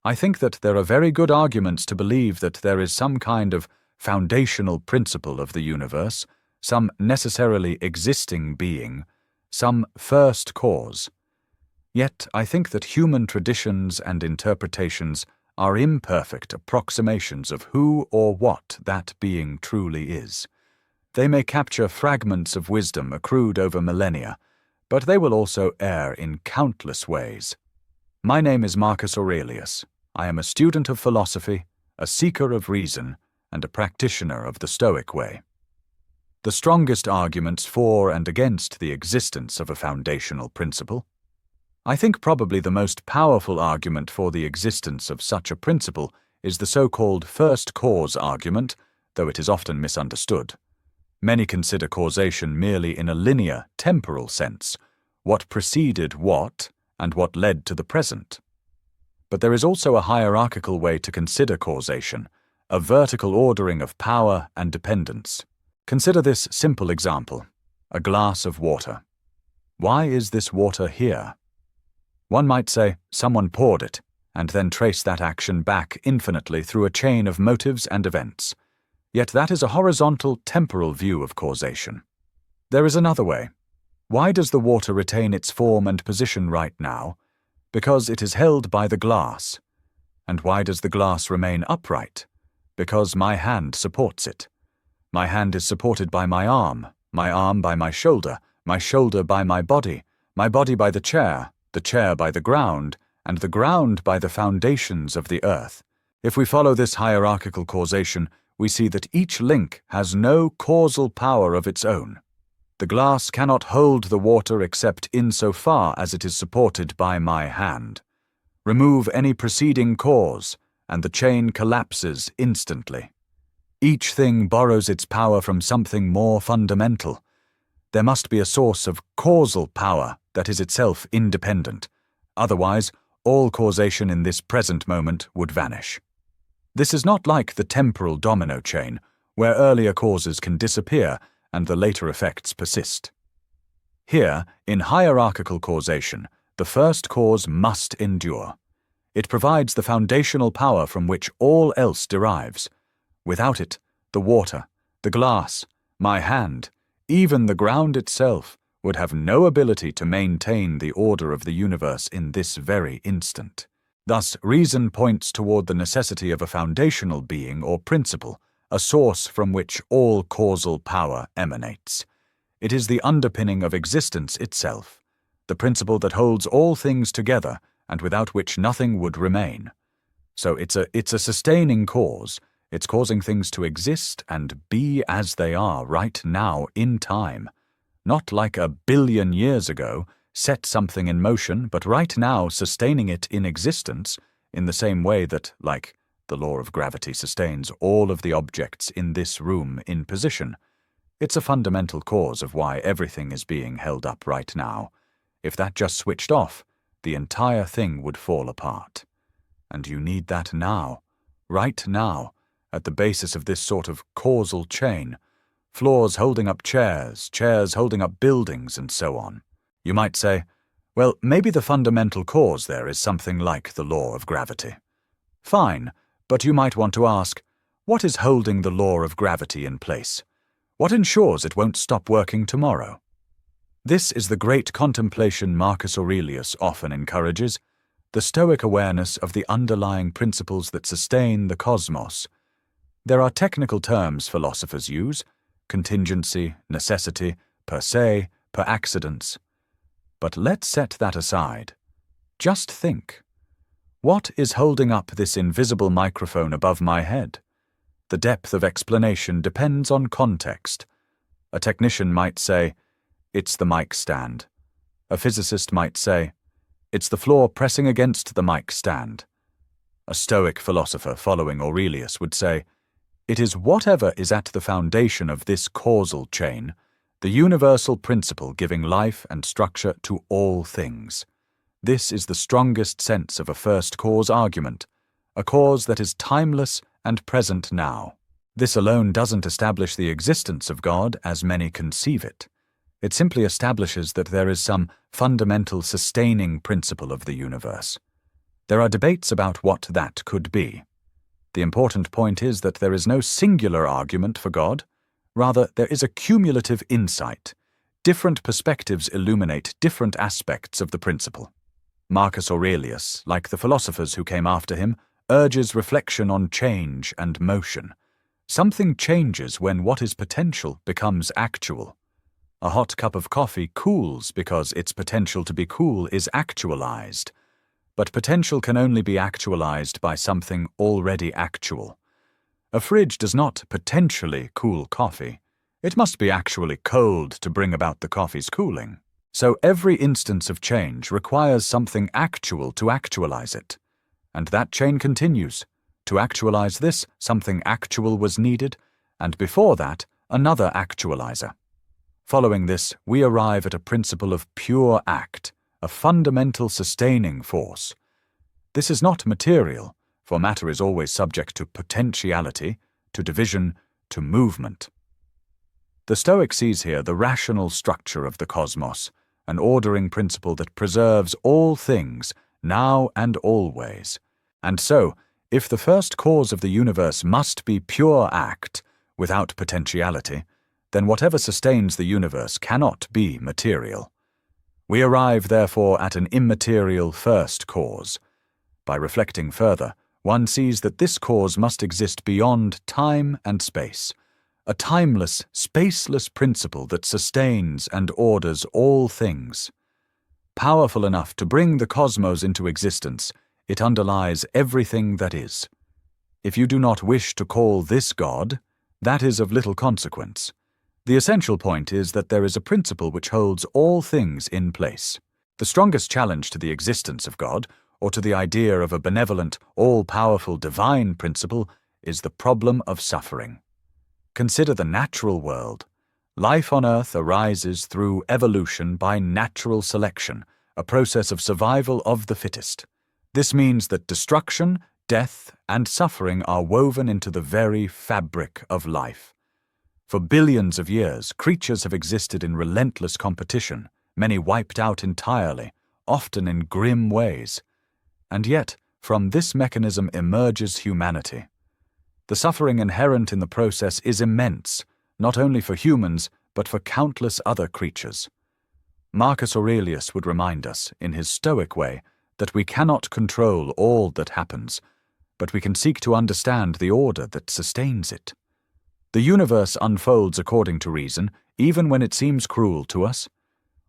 I think that there are very good arguments to believe that there is some kind of foundational principle of the universe, some necessarily existing being, some first cause. Yet I think that human traditions and interpretations are imperfect approximations of who or what that being truly is. They may capture fragments of wisdom accrued over millennia, but they will also err in countless ways. My name is Marcus Aurelius. I am a student of philosophy, a seeker of reason, and a practitioner of the Stoic way. The strongest arguments for and against the existence of a foundational principle. I think probably the most powerful argument for the existence of such a principle is the so-called first cause argument, though it is often misunderstood. Many consider causation merely in a linear, temporal sense, what preceded what, and what led to the present. But there is also a hierarchical way to consider causation, a vertical ordering of power and dependence. Consider this simple example, a glass of water. Why is this water here? One might say someone poured it, and then trace that action back infinitely through a chain of motives and events. Yet that is a horizontal, temporal view of causation. There is another way. Why does the water retain its form and position right now? Because it is held by the glass. And why does the glass remain upright? Because my hand supports it. My hand is supported by my arm by my shoulder by my body by the chair by the ground, and the ground by the foundations of the earth. If we follow this hierarchical causation, we see that each link has no causal power of its own. The glass cannot hold the water except insofar as it is supported by my hand. Remove any preceding cause, and the chain collapses instantly. Each thing borrows its power from something more fundamental. There must be a source of causal power that is itself independent. Otherwise, all causation in this present moment would vanish. This is not like the temporal domino chain, where earlier causes can disappear and the later effects persist. Here, in hierarchical causation, the first cause must endure. It provides the foundational power from which all else derives. Without it, the water, the glass, my hand, even the ground itself, would have no ability to maintain the order of the universe in this very instant. Thus, reason points toward the necessity of a foundational being or principle, a source from which all causal power emanates. It is the underpinning of existence itself, the principle that holds all things together and without which nothing would remain. So it's a sustaining cause. It's causing things to exist and be as they are right now in time. Not like a billion years ago, set something in motion, but right now sustaining it in existence in the same way that, like, the law of gravity sustains all of the objects in this room in position. It's a fundamental cause of why everything is being held up right now. If that just switched off, the entire thing would fall apart. And you need that now, right now, at the basis of this sort of causal chain. Floors holding up chairs, chairs holding up buildings, and so on. You might say, well, maybe the fundamental cause there is something like the law of gravity. Fine. But you might want to ask, what is holding the law of gravity in place? What ensures it won't stop working tomorrow? This is the great contemplation Marcus Aurelius often encourages, the Stoic awareness of the underlying principles that sustain the cosmos. There are technical terms philosophers use, contingency, necessity, per se, per accidens. But let's set that aside. Just think. What is holding up this invisible microphone above my head? The depth of explanation depends on context. A technician might say, it's the mic stand. A physicist might say, it's the floor pressing against the mic stand. A Stoic philosopher following Aurelius would say, it is whatever is at the foundation of this causal chain, the universal principle giving life and structure to all things. This is the strongest sense of a first cause argument, a cause that is timeless and present now. This alone doesn't establish the existence of God as many conceive it. It simply establishes that there is some fundamental sustaining principle of the universe. There are debates about what that could be. The important point is that there is no singular argument for God. Rather, there is a cumulative insight. Different perspectives illuminate different aspects of the principle. Marcus Aurelius, like the philosophers who came after him, urges reflection on change and motion. Something changes when what is potential becomes actual. A hot cup of coffee cools because its potential to be cool is actualized. But potential can only be actualized by something already actual. A fridge does not potentially cool coffee. It must be actually cold to bring about the coffee's cooling. So every instance of change requires something actual to actualize it. And that chain continues. To actualize this, something actual was needed, and before that, another actualizer. Following this, we arrive at a principle of pure act, a fundamental sustaining force. This is not material, for matter is always subject to potentiality, to division, to movement. The Stoic sees here the rational structure of the cosmos, an ordering principle that preserves all things, now and always. And so, if the first cause of the universe must be pure act, without potentiality, then whatever sustains the universe cannot be material. We arrive, therefore, at an immaterial first cause. By reflecting further, one sees that this cause must exist beyond time and space, a timeless, spaceless principle that sustains and orders all things. Powerful enough to bring the cosmos into existence, it underlies everything that is. If you do not wish to call this God, that is of little consequence. The essential point is that there is a principle which holds all things in place. The strongest challenge to the existence of God, or to the idea of a benevolent, all-powerful divine principle, is the problem of suffering. Consider the natural world. Life on Earth arises through evolution by natural selection, a process of survival of the fittest. This means that destruction, death, and suffering are woven into the very fabric of life. For billions of years, creatures have existed in relentless competition, many wiped out entirely, often in grim ways. And yet, from this mechanism emerges humanity. The suffering inherent in the process is immense, not only for humans, but for countless other creatures. Marcus Aurelius would remind us, in his Stoic way, that we cannot control all that happens, but we can seek to understand the order that sustains it. The universe unfolds according to reason, even when it seems cruel to us.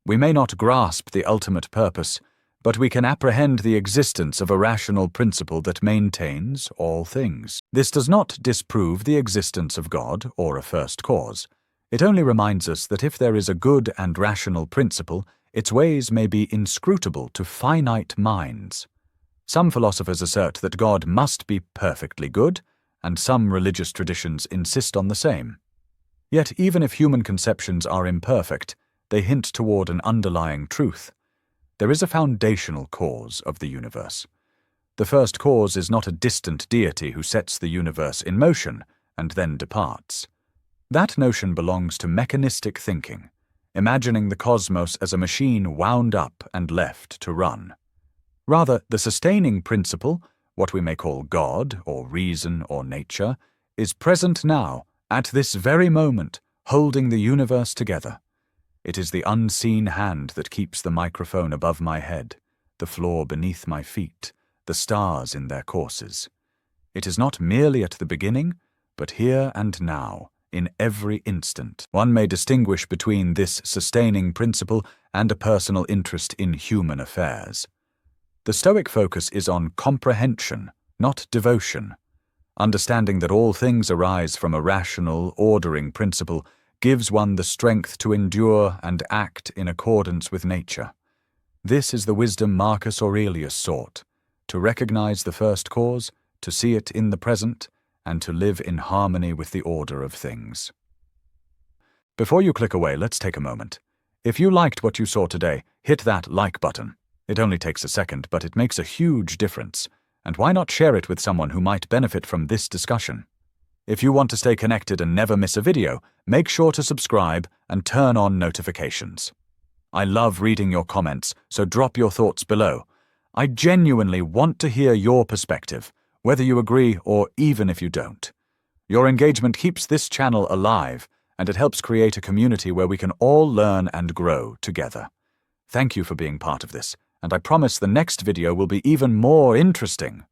We may not grasp the ultimate purpose, but we can apprehend the existence of a rational principle that maintains all things. This does not disprove the existence of God or a first cause. It only reminds us that if there is a good and rational principle, its ways may be inscrutable to finite minds. Some philosophers assert that God must be perfectly good, and some religious traditions insist on the same. Yet even if human conceptions are imperfect, they hint toward an underlying truth. There is a foundational cause of the universe. The first cause is not a distant deity who sets the universe in motion and then departs. That notion belongs to mechanistic thinking, imagining the cosmos as a machine wound up and left to run. Rather, the sustaining principle, what we may call God or reason or nature, is present now, at this very moment, holding the universe together. It is the unseen hand that keeps the microphone above my head, the floor beneath my feet, the stars in their courses. It is not merely at the beginning, but here and now, in every instant. One may distinguish between this sustaining principle and a personal interest in human affairs. The Stoic focus is on comprehension, not devotion. Understanding that all things arise from a rational, ordering principle gives one the strength to endure and act in accordance with nature. This is the wisdom Marcus Aurelius sought, to recognize the first cause, to see it in the present, and to live in harmony with the order of things. Before you click away, let's take a moment. If you liked what you saw today, hit that like button. It only takes a second, but it makes a huge difference. And why not share it with someone who might benefit from this discussion? If you want to stay connected and never miss a video, make sure to subscribe and turn on notifications. I love reading your comments, so drop your thoughts below. I genuinely want to hear your perspective, whether you agree or even if you don't. Your engagement keeps this channel alive, and it helps create a community where we can all learn and grow together. Thank you for being part of this, and I promise the next video will be even more interesting.